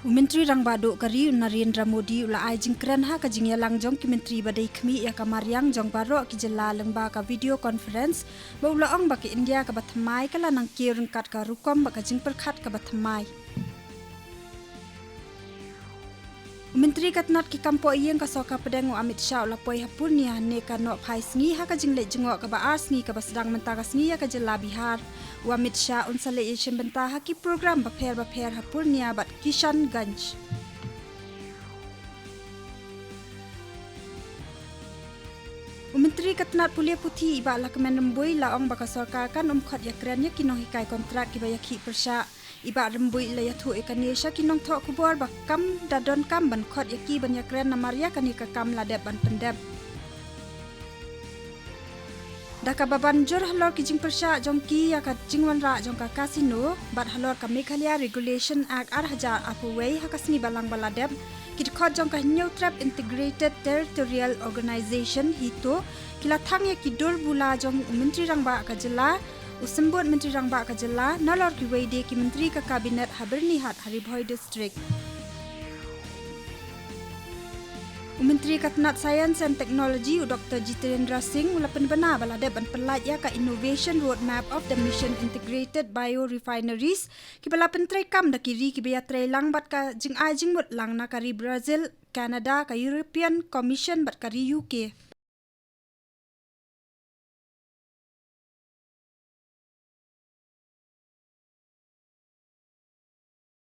Menteri Rang Baduk Kari Narendra Modi ula ai jingkran ha ka jingya langjong ki menteri badai khmi ya ka Mariang jong baro ki jela lengba ka video conference ba ula ong ba ki India ka bathamai kala nang kirung kat ka rukom ba ka jingperkhat ka bathamai. Menteri katnat ki kampo iyeng ka soka pedang Amit Shah ula poi hapurnia ne ka no phai sngi ha ka jingle jingok ka ba asngi ka basdang menta ka sngi ya ka jela Bihar. Amit Shah unsale Asian benta ha ki program ba pher hapurnia bat Kishanganj. Menteri katnat pulia puthi iba la kemen rembui la ong baka sorka kan khat ya kren ya kinong hikai kontrak ki ba ya ki persha iba rembui la ya thu ekanesha kinong tho Khubor ba kam dadon kam ban khat ya ki ban ya kren na maria kan ka kam la dep ban pendep Daka baban jor halor ki jing persha jongki ya ka jingwan ra jong ka kasino bat halor ka Meghalaya Regulation Act 2000 apuwei ha kasni balang baladep kit khot jong ka new trap integrated territorial organization hito kila thang ya ki dor bula jong menteri rangba ka jela usembut menteri rangba ka jela nalor ki weide ki menteri ka kabinet haberni hat haribhoi district Menteri Katnat Science and Technology Dr. Jitendra Singh ula penbena balade ban pelat ya ka innovation roadmap of the mission integrated biorefineries ki bala pentrai kam da kiri ki beya trai lang bat ka jing ajing mut lang na kari Brazil Canada ka European Commission bat kari UK